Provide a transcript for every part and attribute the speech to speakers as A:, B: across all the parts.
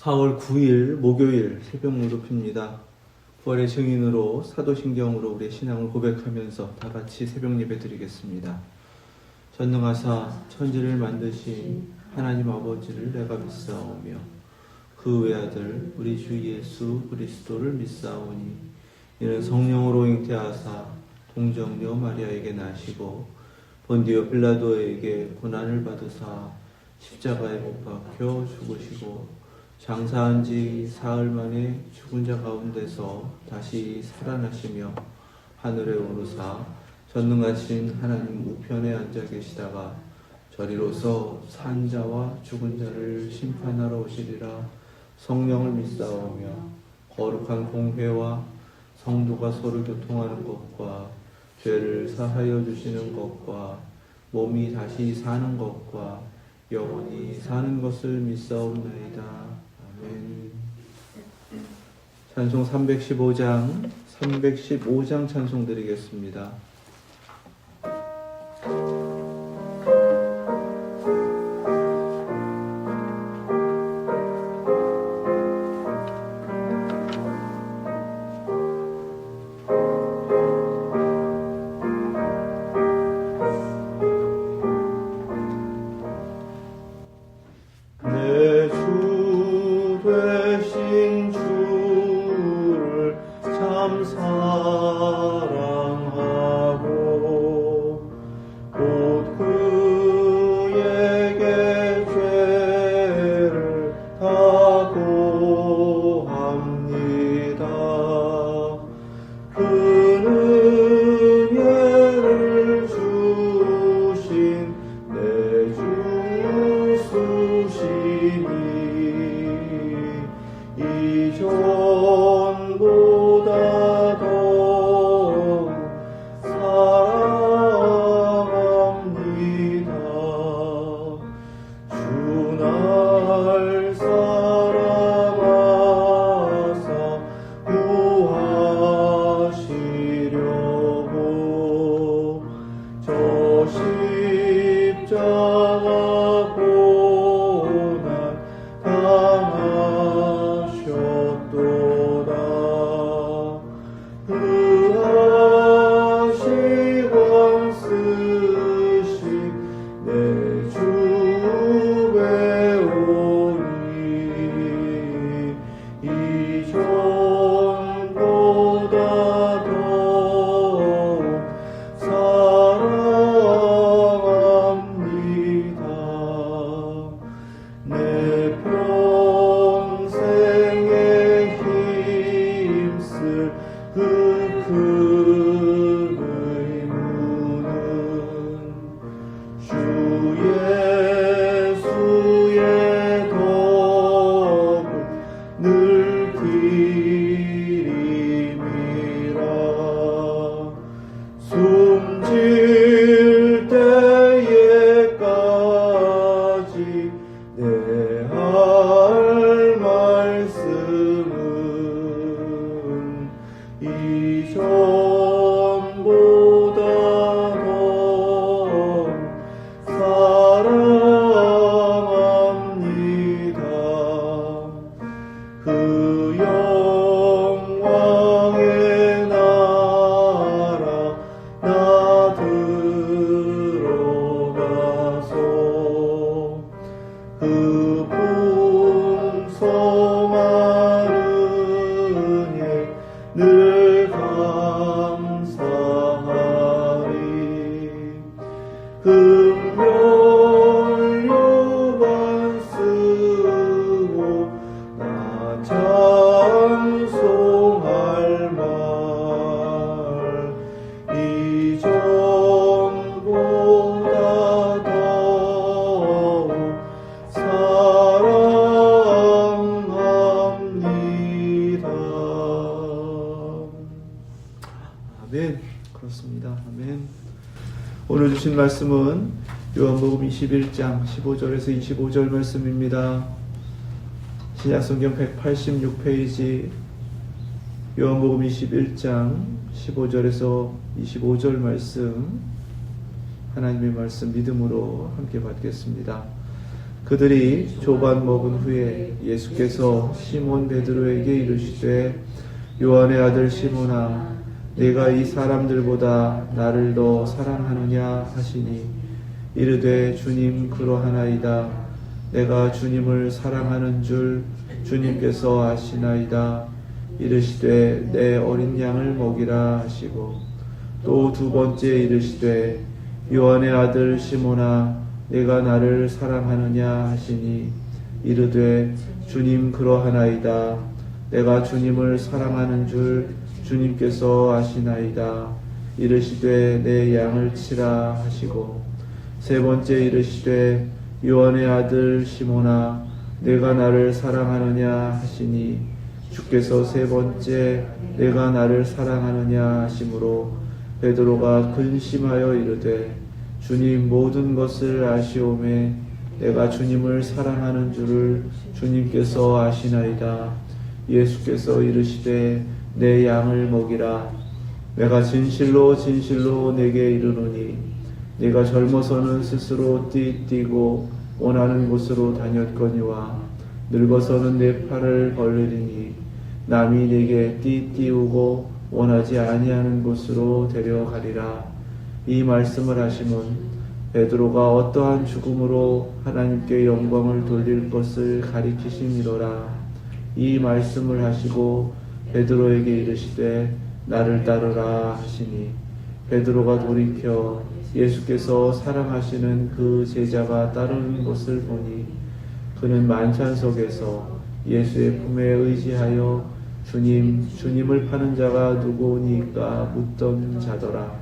A: 4월 9일 목요일 새벽 무릎입니다. 부활의 증인으로 사도신경으로 우리의 신앙을 고백하면서 다 같이 새벽 예배 드리겠습니다. 전능하사 천지를 만드신 하나님 아버지를 내가 믿사오며 그 외아들 우리 주 예수 그리스도를 믿사오니 이는 성령으로 잉태하사 동정녀 마리아에게 나시고 본디오 빌라도에게 고난을 받으사 십자가에 못 박혀 죽으시고 장사한 지 사흘 만에 죽은 자 가운데서 다시 살아나시며 하늘에 오르사 전능하신 하나님 우편에 앉아 계시다가 저리로서 산 자와 죽은 자를 심판하러 오시리라. 성령을 믿사오며 거룩한 공회와 성도가 서로 교통하는 것과 죄를 사하여 주시는 것과 몸이 다시 사는 것과 영원히 사는 것을 믿사옵나이다. 아멘. 찬송 315장 찬송 드리겠습니다. 오늘 주신 말씀은 요한복음 21장 15절에서 25절 말씀입니다. 신약성경 186페이지 요한복음 21장 15절에서 25절 말씀, 하나님의 말씀 믿음으로 함께 받겠습니다. 그들이 조반 먹은 후에 예수께서 시몬 베드로에게 이르시되 요한의 아들 시몬아 네가 이 사람들보다 나를 더 사랑하느냐 하시니 이르되 주님 그러하나이다. 내가 주님을 사랑하는 줄 주님께서 아시나이다. 이르시되 내 어린 양을 먹이라 하시고 또 두 번째 이르시되 요한의 아들 시몬아 내가 나를 사랑하느냐 하시니 이르되 주님 그러하나이다. 내가 주님을 사랑하는 줄 주님께서 아시나이다. 이르시되 내 양을 치라 하시고 세 번째 이르시되 요한의 아들 시몬아 내가 나를 사랑하느냐 하시니 주께서 세 번째 내가 나를 사랑하느냐 하시므로 베드로가 근심하여 이르되 주님 모든 것을 아시오매 내가 주님을 사랑하는 줄을 주님께서 아시나이다. 예수께서 이르시되 내 양을 먹이라. 내가 진실로 진실로 내게 이르노니 네가 젊어서는 스스로 띠뛰고 원하는 곳으로 다녔거니와 늙어서는 내 팔을 벌리리니 남이 네게 띠띠우고 원하지 아니하는 곳으로 데려가리라. 이 말씀을 하심은 베드로가 어떠한 죽음으로 하나님께 영광을 돌릴 것을 가리키심이로라. 이 말씀을 하시고 베드로에게 이르시되 나를 따르라 하시니 베드로가 돌이켜 예수께서 사랑하시는 그 제자가 따르는 것을 보니 그는 만찬석에서 예수의 품에 의지하여 주님을 파는 자가 누구니까 묻던 자더라.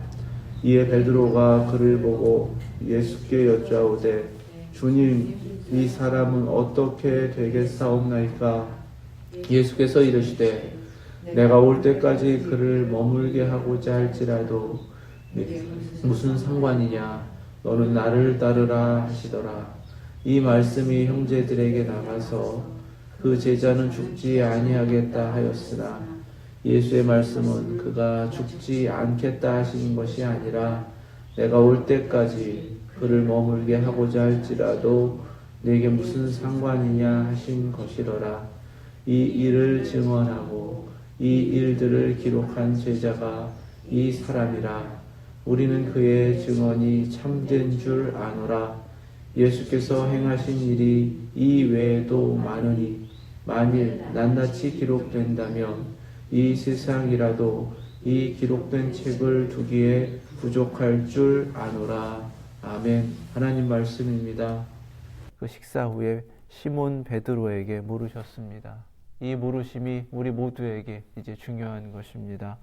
A: 이에 베드로가 그를 보고 예수께 여짜오되 주님 이 사람은 어떻게 되겠사옵나이까? 예수께서 이르시되 내가 올 때까지 그를 머물게 하고자 할지라도 무슨 상관이냐? 너는 나를 따르라 하시더라. 이 말씀이 형제들에게 나가서 그 제자는 죽지 아니하겠다 하였으나 예수의 말씀은 그가 죽지 않겠다 하신 것이 아니라 내가 올 때까지 그를 머물게 하고자 할지라도 내게 무슨 상관이냐 하신 것이더라. 이 일을 증언하고 이 일들을 기록한 제자가 이 사람이라. 우리는 그의 증언이 참된 줄 아노라. 예수께서 행하신 일이 이 외에도 많으니 만일 낱낱이 기록된다면 이 세상이라도 이 기록된 책을 두기에 부족할 줄 아노라. 아멘. 하나님 말씀입니다. 그 식사 후에 시몬 베드로에게 물으셨습니다. 이 물으심이 우리 모두에게 이제 중요한 것입니다.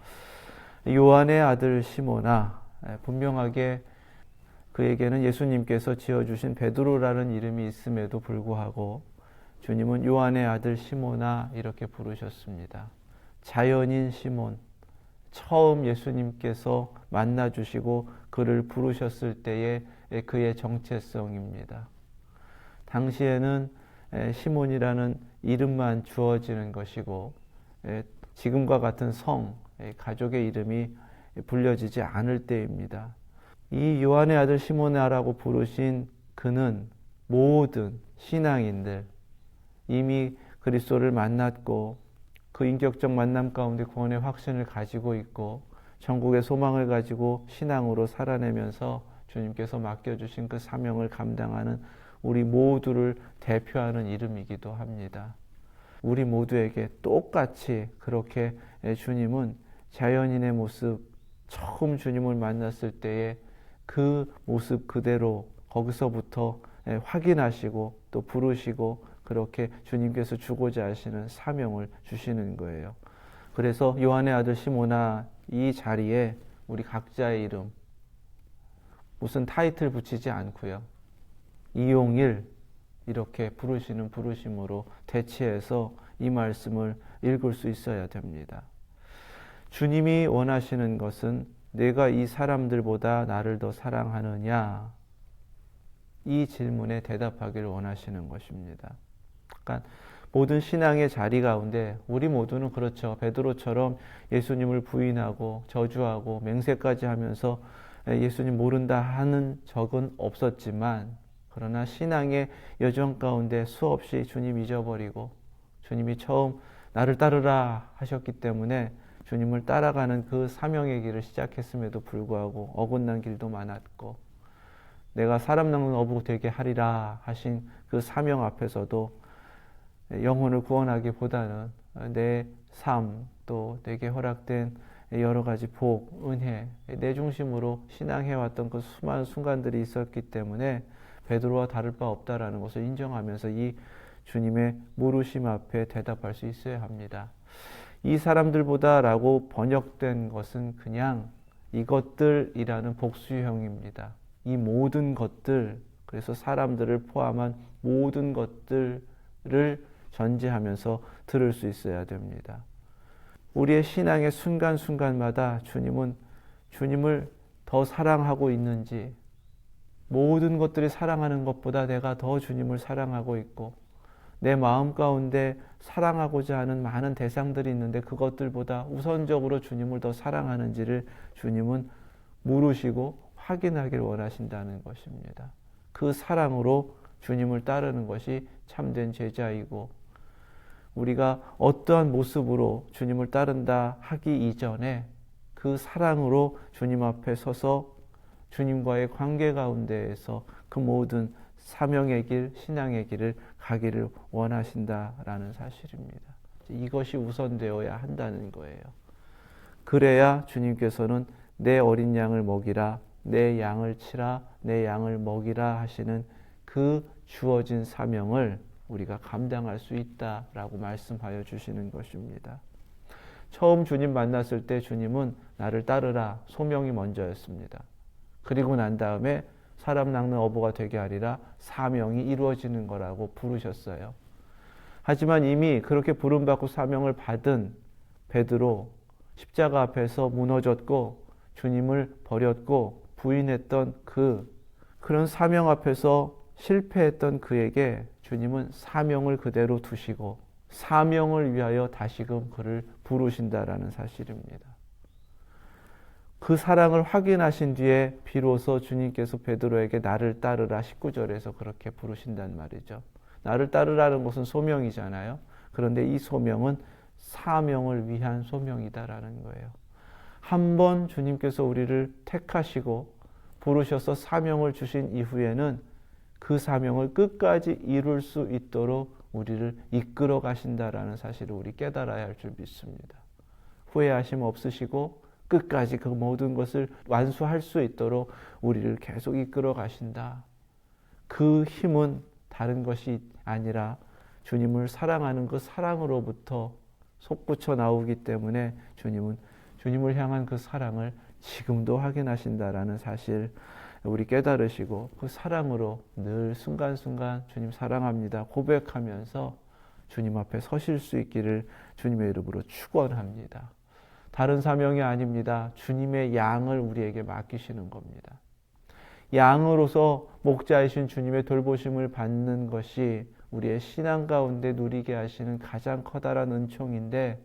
A: 요한의 아들 시몬아, 분명하게 그에게는 예수님께서 지어주신 베드로라는 이름이 있음에도 불구하고 주님은 요한의 아들 시몬아 이렇게 부르셨습니다. 자연인 시몬, 처음 예수님께서 만나주시고 그를 부르셨을 때의 그의 정체성입니다. 당시에는 시몬이라는 이름만 주어지는 것이고 지금과 같은 성, 가족의 이름이 불려지지 않을 때입니다. 이 요한의 아들 시몬아라고 부르신 그는 모든 신앙인들 이미 그리스도를 만났고 그 인격적 만남 가운데 구원의 확신을 가지고 있고 천국의 소망을 가지고 신앙으로 살아내면서 주님께서 맡겨주신 그 사명을 감당하는 우리 모두를 대표하는 이름이기도 합니다. 우리 모두에게 똑같이 그렇게 주님은 자연인의 모습, 처음 주님을 만났을 때의 그 모습 그대로 거기서부터 확인하시고 또 부르시고 그렇게 주님께서 주고자 하시는 사명을 주시는 거예요. 그래서 요한의 아들 시몬아 이 자리에 우리 각자의 이름 무슨 타이틀 붙이지 않고요. 이용일 이렇게 부르시는 부르심으로 대체해서 이 말씀을 읽을 수 있어야 됩니다. 주님이 원하시는 것은 내가 이 사람들보다 나를 더 사랑하느냐? 이 질문에 대답하기를 원하시는 것입니다. 그러니까 모든 신앙의 자리 가운데 우리 모두는 그렇죠. 베드로처럼 예수님을 부인하고 저주하고 맹세까지 하면서 예수님 모른다 하는 적은 없었지만
B: 그러나 신앙의 여정 가운데 수없이 주님 잊어버리고 주님이 처음 나를 따르라 하셨기 때문에 주님을 따라가는 그 사명의 길을 시작했음에도 불구하고 어긋난 길도 많았고, 내가 사람 낚는 어부 되게 하리라 하신 그 사명 앞에서도 영혼을 구원하기보다는 내 삶, 또 내게 허락된 여러 가지 복, 은혜, 내 중심으로 신앙해왔던 그 수많은 순간들이 있었기 때문에 베드로와 다를 바 없다라는 것을 인정하면서 이 주님의 물으심 앞에 대답할 수 있어야 합니다. 이 사람들보다 라고 번역된 것은 그냥 이것들이라는 복수형입니다. 이 모든 것들, 그래서 사람들을 포함한 모든 것들을 전제하면서 들을 수 있어야 됩니다. 우리의 신앙의 순간순간마다 주님을 더 사랑하고 있는지, 모든 것들이 사랑하는 것보다 내가 더 주님을 사랑하고 있고, 내 마음 가운데 사랑하고자 하는 많은 대상들이 있는데 그것들보다 우선적으로 주님을 더 사랑하는지를 주님은 물으시고 확인하기를 원하신다는 것입니다. 그 사랑으로 주님을 따르는 것이 참된 제자이고, 우리가 어떠한 모습으로 주님을 따른다 하기 이전에 그 사랑으로 주님 앞에 서서 주님과의 관계 가운데에서 그 모든 사명의 길, 신앙의 길을 가기를 원하신다라는 사실입니다. 이것이 우선되어야 한다는 거예요. 그래야 주님께서는 내 어린 양을 먹이라, 내 양을 치라, 내 양을 먹이라 하시는 그 주어진 사명을 우리가 감당할 수 있다라고 말씀하여 주시는 것입니다. 처음 주님 만났을 때 주님은 나를 따르라, 소명이 먼저였습니다. 그리고 난 다음에 사람 낚는 어부가 되게 하리라, 사명이 이루어지는 거라고 부르셨어요. 하지만 이미 그렇게 부름받고 사명을 받은 베드로, 십자가 앞에서 무너졌고 주님을 버렸고 부인했던 그런 사명 앞에서 실패했던 그에게 주님은 사명을 그대로 두시고 사명을 위하여 다시금 그를 부르신다라는 사실입니다. 그 사랑을 확인하신 뒤에 비로소 주님께서 베드로에게 나를 따르라 19절에서 그렇게 부르신단 말이죠. 나를 따르라는 것은 소명이잖아요. 그런데 이 소명은 사명을 위한 소명이다라는 거예요. 한 번 주님께서 우리를 택하시고 부르셔서 사명을 주신 이후에는 그 사명을 끝까지 이룰 수 있도록 우리를 이끌어 가신다라는 사실을 우리 깨달아야 할 줄 믿습니다. 후회하심 없으시고 끝까지 그 모든 것을 완수할 수 있도록 우리를 계속 이끌어 가신다. 그 힘은 다른 것이 아니라 주님을 사랑하는 그 사랑으로부터 솟구쳐 나오기 때문에 주님을 향한 그 사랑을 지금도 확인하신다라는 사실 우리 깨달으시고 그 사랑으로 늘 순간순간 주님 사랑합니다 고백하면서 주님 앞에 서실 수 있기를 주님의 이름으로 축원합니다. 다른 사명이 아닙니다. 주님의 양을 우리에게 맡기시는 겁니다. 양으로서 목자이신 주님의 돌보심을 받는 것이 우리의 신앙 가운데 누리게 하시는 가장 커다란 은총인데,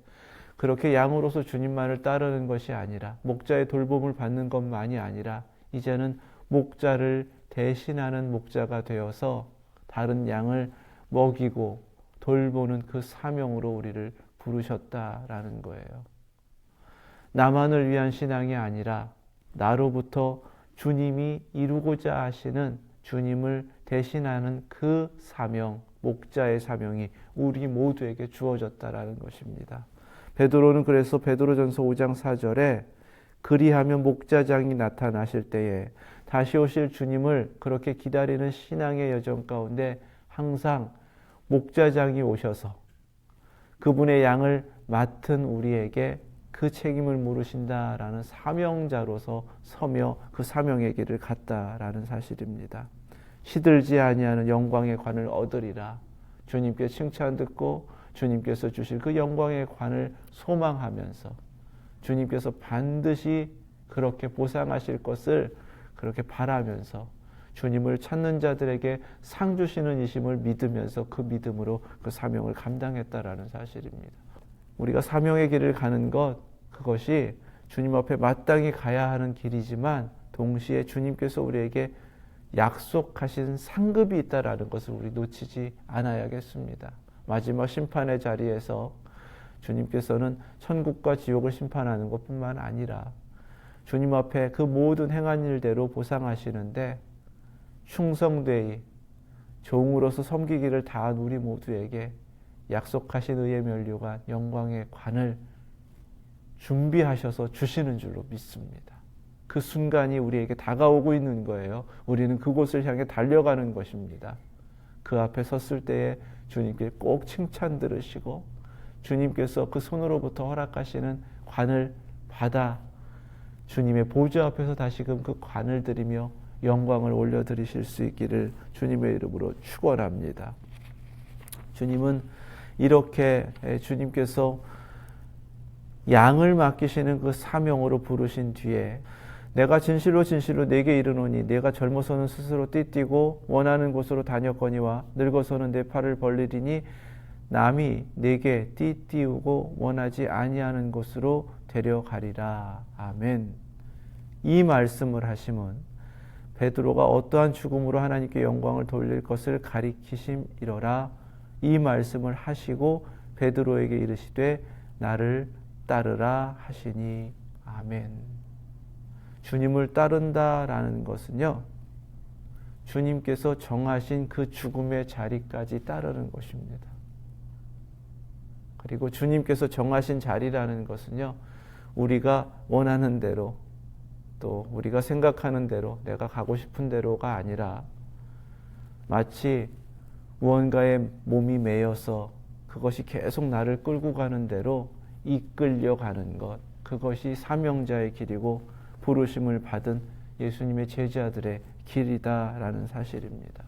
B: 그렇게 양으로서 주님만을 따르는 것이 아니라 목자의 돌봄을 받는 것만이 아니라 이제는 목자를 대신하는 목자가 되어서 다른 양을 먹이고 돌보는 그 사명으로 우리를 부르셨다라는 거예요. 나만을 위한 신앙이 아니라 나로부터 주님이 이루고자 하시는 주님을 대신하는 그 사명, 목자의 사명이 우리 모두에게 주어졌다라는 것입니다. 베드로는 그래서 베드로전서 5장 4절에 그리하면 목자장이 나타나실 때에 다시 오실 주님을 그렇게 기다리는 신앙의 여정 가운데 항상 목자장이 오셔서 그분의 양을 맡은 우리에게 그 책임을 물으신다라는 사명자로서 서며 그 사명의 길을 갔다라는 사실입니다. 시들지 아니하는 영광의 관을 얻으리라. 주님께 칭찬 듣고 주님께서 주실 그 영광의 관을 소망하면서 주님께서 반드시 그렇게 보상하실 것을 그렇게 바라면서 주님을 찾는 자들에게 상 주시는 이심을 믿으면서 그 믿음으로 그 사명을 감당했다라는 사실입니다. 우리가 사명의 길을 가는 것, 그것이 주님 앞에 마땅히 가야 하는 길이지만 동시에 주님께서 우리에게 약속하신 상급이 있다라는 것을 우리 놓치지 않아야겠습니다. 마지막 심판의 자리에서 주님께서는 천국과 지옥을 심판하는 것뿐만 아니라 주님 앞에 그 모든 행한 일대로 보상하시는데 충성되이 종으로서 섬기기를 다한 우리 모두에게 약속하신 의의 면류관 영광의 관을 준비하셔서 주시는 줄로 믿습니다. 그 순간이 우리에게 다가오고 있는 거예요. 우리는 그곳을 향해 달려가는 것입니다. 그 앞에 섰을 때에 주님께 꼭 칭찬 들으시고 주님께서 그 손으로부터 허락하시는 관을 받아 주님의 보좌 앞에서 다시금 그 관을 드리며 영광을 올려드리실 수 있기를 주님의 이름으로 축원합니다. 주님은 이렇게 주님께서 양을 맡기시는 그 사명으로 부르신 뒤에 내가 진실로 진실로 내게 이르노니 내가 젊어서는 스스로 띠뛰고 원하는 곳으로 다녔거니와 늙어서는 내 팔을 벌리리니 남이 내게 띠띠우고 원하지 아니하는 곳으로 데려가리라. 아멘. 이 말씀을 하심은 베드로가 어떠한 죽음으로 하나님께 영광을 돌릴 것을 가리키심이로라. 이 말씀을 하시고 베드로에게 이르시되 나를 따르라 하시니. 아멘. 주님을 따른다라는 것은요, 주님께서 정하신 그 죽음의 자리까지 따르는 것입니다. 그리고 주님께서 정하신 자리라는 것은요, 우리가 원하는 대로 또 우리가 생각하는 대로 내가 가고 싶은 대로가 아니라 마치 무언가에 몸이 매여서 그것이 계속 나를 끌고 가는 대로 이끌려 가는 것, 그것이 사명자의 길이고 부르심을 받은 예수님의 제자들의 길이다라는 사실입니다.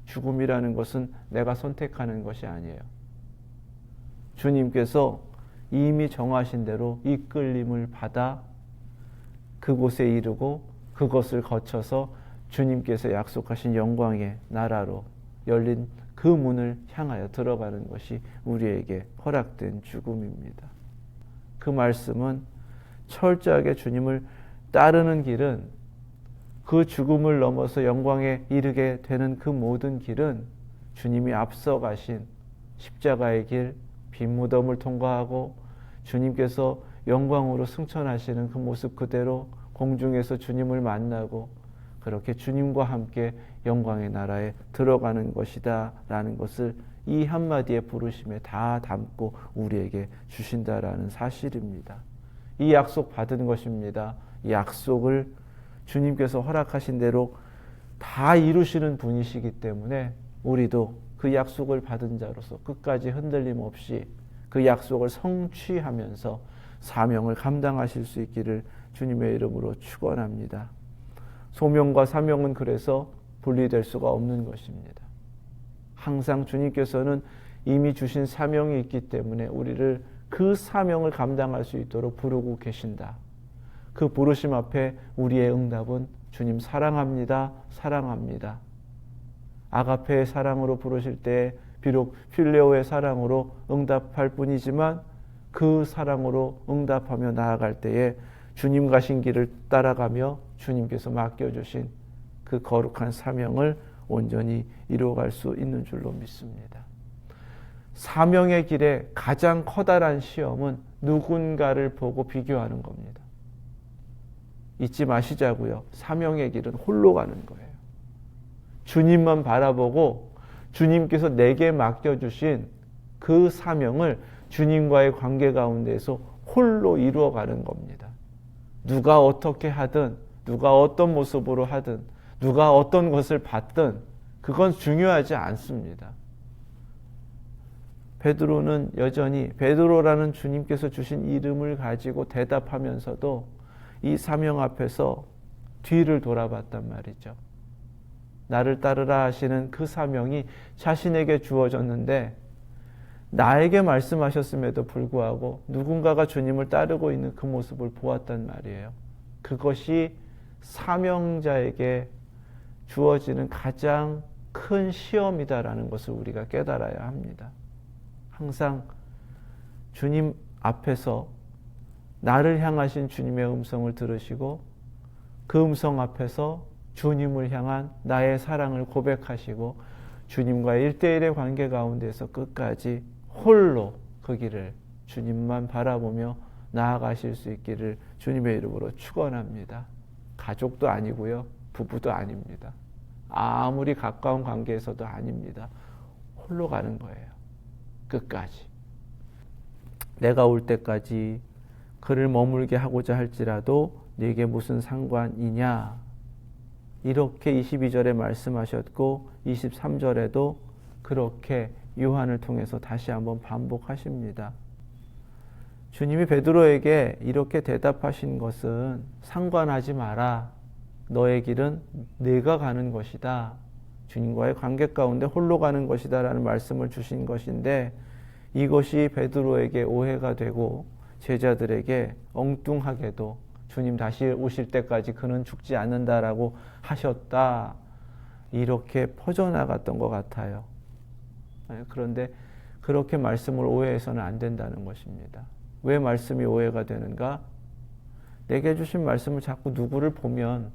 B: 죽음이라는 것은 내가 선택하는 것이 아니에요. 주님께서 이미 정하신 대로 이끌림을 받아 그곳에 이르고 그것을 거쳐서 주님께서 약속하신 영광의 나라로 열린 그 문을 향하여 들어가는 것이 우리에게 허락된 죽음입니다. 그 말씀은 철저하게 주님을 따르는 길은, 그 죽음을 넘어서 영광에 이르게 되는 그 모든 길은 주님이 앞서 가신 십자가의 길, 빈 무덤을 통과하고 주님께서 영광으로 승천하시는 그 모습 그대로 공중에서 주님을 만나고 그렇게 주님과 함께 영광의 나라에 들어가는 것이다 라는 것을 이 한마디의 부르심에 다 담고 우리에게 주신다라는 사실입니다. 이 약속 받은 것입니다. 이 약속을 주님께서 허락하신 대로 다 이루시는 분이시기 때문에 우리도 그 약속을 받은 자로서 끝까지 흔들림 없이 그 약속을 성취하면서 사명을 감당하실 수 있기를 주님의 이름으로 축원합니다. 소명과 사명은 그래서 분리될 수가 없는 것입니다. 항상 주님께서는 이미 주신 사명이 있기 때문에 우리를 그 사명을 감당할 수 있도록 부르고 계신다. 그 부르심 앞에 우리의 응답은 주님 사랑합니다. 사랑합니다. 아가페의 사랑으로 부르실 때 비록 필레오의 사랑으로 응답할 뿐이지만 그 사랑으로 응답하며 나아갈 때에 주님 가신 길을 따라가며 주님께서 맡겨주신 그 거룩한 사명을 온전히 이루어갈 수 있는 줄로 믿습니다. 사명의 길에 가장 커다란 시험은 누군가를 보고 비교하는 겁니다. 잊지 마시자고요. 사명의 길은 홀로 가는 거예요. 주님만 바라보고 주님께서 내게 맡겨주신 그 사명을 주님과의 관계 가운데서 홀로 이루어가는 겁니다. 누가 어떻게 하든, 누가 어떤 모습으로 하든, 누가 어떤 것을 받든 그건 중요하지 않습니다. 베드로는 여전히 베드로라는 주님께서 주신 이름을 가지고 대답하면서도 이 사명 앞에서 뒤를 돌아봤단 말이죠. 나를 따르라 하시는 그 사명이 자신에게 주어졌는데 나에게 말씀하셨음에도 불구하고 누군가가 주님을 따르고 있는 그 모습을 보았단 말이에요. 그것이 사명자에게 주어지는 가장 큰 시험이다라는 것을 우리가 깨달아야 합니다. 항상 주님 앞에서 나를 향하신 주님의 음성을 들으시고 그 음성 앞에서 주님을 향한 나의 사랑을 고백하시고 주님과의 1대1의 관계 가운데서 끝까지 홀로 그 길을 주님만 바라보며 나아가실 수 있기를 주님의 이름으로 축원합니다. 가족도 아니고요. 부부도 아닙니다. 아무리 가까운 관계에서도 아닙니다. 홀로 가는 거예요. 끝까지. 내가 올 때까지 그를 머물게 하고자 할지라도 네게 무슨 상관이냐. 이렇게 22절에 말씀하셨고 23절에도 그렇게 요한을 통해서 다시 한번 반복하십니다. 주님이 베드로에게 이렇게 대답하신 것은 상관하지 마라. 너의 길은 내가 가는 것이다. 주님과의 관계 가운데 홀로 가는 것이다 라는 말씀을 주신 것인데 이것이 베드로에게 오해가 되고 제자들에게 엉뚱하게도 주님 다시 오실 때까지 그는 죽지 않는다라고 하셨다. 이렇게 퍼져나갔던 것 같아요. 그런데 그렇게 말씀을 오해해서는 안 된다는 것입니다. 왜 말씀이 오해가 되는가? 내게 주신 말씀을 자꾸 누구를 보면,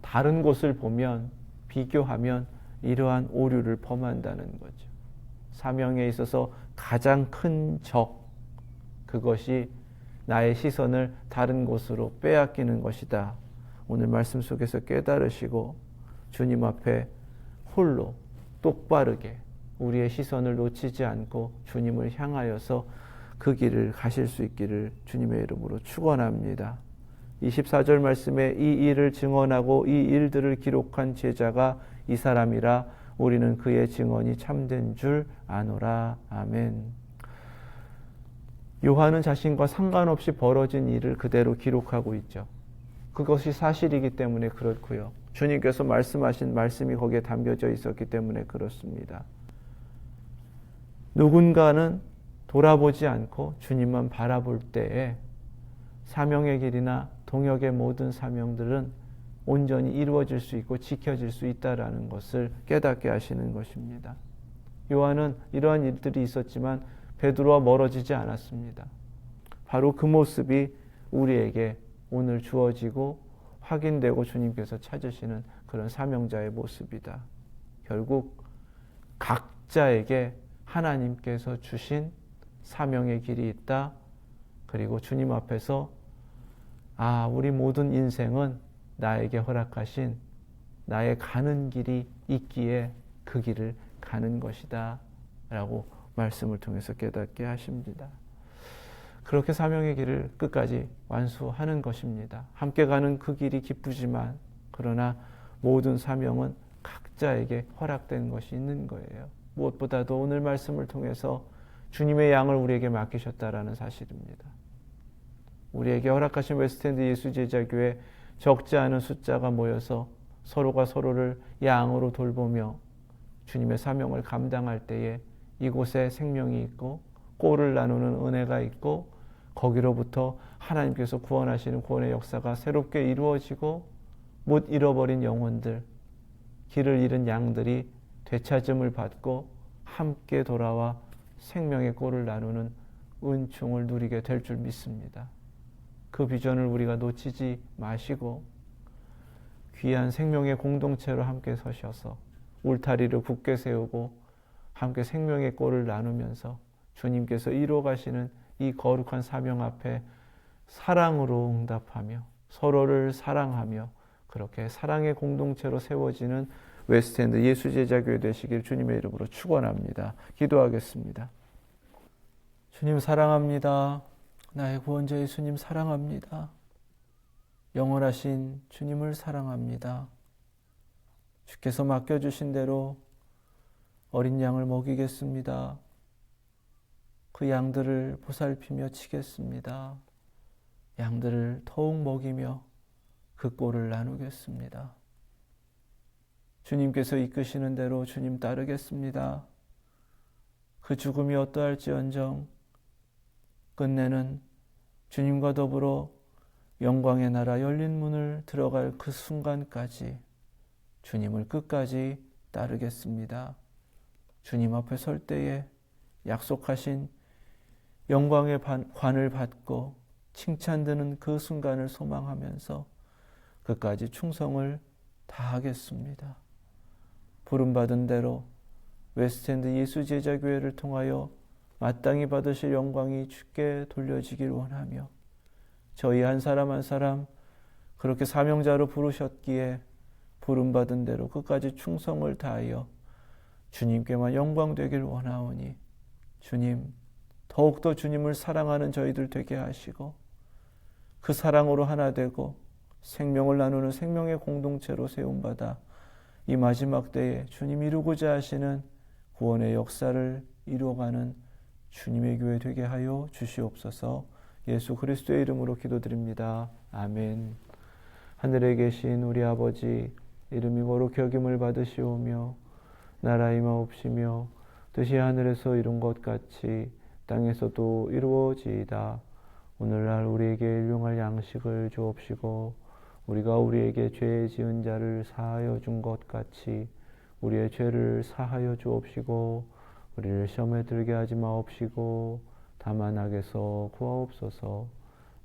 B: 다른 곳을 보면, 비교하면 이러한 오류를 범한다는 거죠. 사명에 있어서 가장 큰 적, 그것이 나의 시선을 다른 곳으로 빼앗기는 것이다. 오늘 말씀 속에서 깨달으시고 주님 앞에 홀로 똑바르게 우리의 시선을 놓치지 않고 주님을 향하여서 그 길을 가실 수 있기를 주님의 이름으로 축원합니다. 24절 말씀에 이 일을 증언하고 이 일들을 기록한 제자가 이 사람이라 우리는 그의 증언이 참된 줄 아노라. 아멘. 요한은 자신과 상관없이 벌어진 일을 그대로 기록하고 있죠. 그것이 사실이기 때문에 그렇고요. 주님께서 말씀하신 말씀이 거기에 담겨져 있었기 때문에 그렇습니다. 누군가는 돌아보지 않고 주님만 바라볼 때에 사명의 길이나 동역의 모든 사명들은 온전히 이루어질 수 있고 지켜질 수 있다라는 것을 깨닫게 하시는 것입니다. 요한은 이러한 일들이 있었지만 베드로와 멀어지지 않았습니다. 바로 그 모습이 우리에게 오늘 주어지고 확인되고 주님께서 찾으시는 그런 사명자의 모습이다. 결국 각자에게 하나님께서 주신 사명의 길이 있다. 그리고 주님 앞에서 우리 모든 인생은 나에게 허락하신 나의 가는 길이 있기에 그 길을 가는 것이다 라고 말씀을 통해서 깨닫게 하십니다. 그렇게 사명의 길을 끝까지 완수하는 것입니다. 함께 가는 그 길이 기쁘지만 그러나 모든 사명은 각자에게 허락된 것이 있는 거예요. 무엇보다도 오늘 말씀을 통해서 주님의 양을 우리에게 맡기셨다라는 사실입니다. 우리에게 허락하신 웨스트엔드 예수제자교회 적지 않은 숫자가 모여서 서로가 서로를 양으로 돌보며 주님의 사명을 감당할 때에 이곳에 생명이 있고 꼴을 나누는 은혜가 있고 거기로부터 하나님께서 구원하시는 구원의 역사가 새롭게 이루어지고 못 잃어버린 영혼들, 길을 잃은 양들이 되찾음을 받고 함께 돌아와 생명의 꼴을 나누는 은총을 누리게 될 줄 믿습니다. 그 비전을 우리가 놓치지 마시고 귀한 생명의 공동체로 함께 서셔서 울타리를 굳게 세우고 함께 생명의 꼴을 나누면서 주님께서 이루어 가시는 이 거룩한 사명 앞에 사랑으로 응답하며 서로를 사랑하며 그렇게 사랑의 공동체로 세워지는 웨스트엔드 예수제자교회 되시길 주님의 이름으로 축원합니다. 기도하겠습니다. 주님 사랑합니다. 나의 구원자 예수님 사랑합니다. 영원하신 주님을 사랑합니다. 주께서 맡겨주신 대로 어린 양을 먹이겠습니다. 그 양들을 보살피며 치겠습니다. 양들을 더욱 먹이며 그 꼴을 나누겠습니다. 주님께서 이끄시는 대로 주님 따르겠습니다. 그 죽음이 어떠할지언정 끝내는 주님과 더불어 영광의 나라 열린 문을 들어갈 그 순간까지 주님을 끝까지 따르겠습니다. 주님 앞에 설 때에 약속하신 영광의 관을 받고 칭찬드는 그 순간을 소망하면서 끝까지 충성을 다 하겠습니다. 부름받은 대로 웨스트엔드 예수제자교회를 통하여 마땅히 받으실 영광이 주께 돌려지길 원하며 저희 한 사람 한 사람 그렇게 사명자로 부르셨기에 부름받은 대로 끝까지 충성을 다하여 주님께만 영광 되길 원하오니 주님 더욱더 주님을 사랑하는 저희들 되게 하시고 그 사랑으로 하나 되고 생명을 나누는 생명의 공동체로 세움받아 이 마지막 때에 주님 이루고자 하시는 구원의 역사를 이루어가는 주님의 교회 되게 하여 주시옵소서. 예수 그리스도의 이름으로 기도드립니다. 아멘. 하늘에 계신 우리 아버지 이름이 거룩히 여김을 받으시오며 나라 임하옵시며 뜻이 하늘에서 이룬 것 같이 땅에서도 이루어지이다. 오늘날 우리에게 일용할 양식을 주옵시고 우리가 우리에게 죄 지은 자를 사하여 준 것 같이 우리의 죄를 사하여 주옵시고 우리를 시험에 들게 하지 마옵시고 다만 악에서 구하옵소서.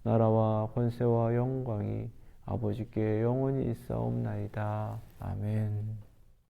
B: 나라와 권세와 영광이 아버지께 영원히 있사옵나이다. 아멘.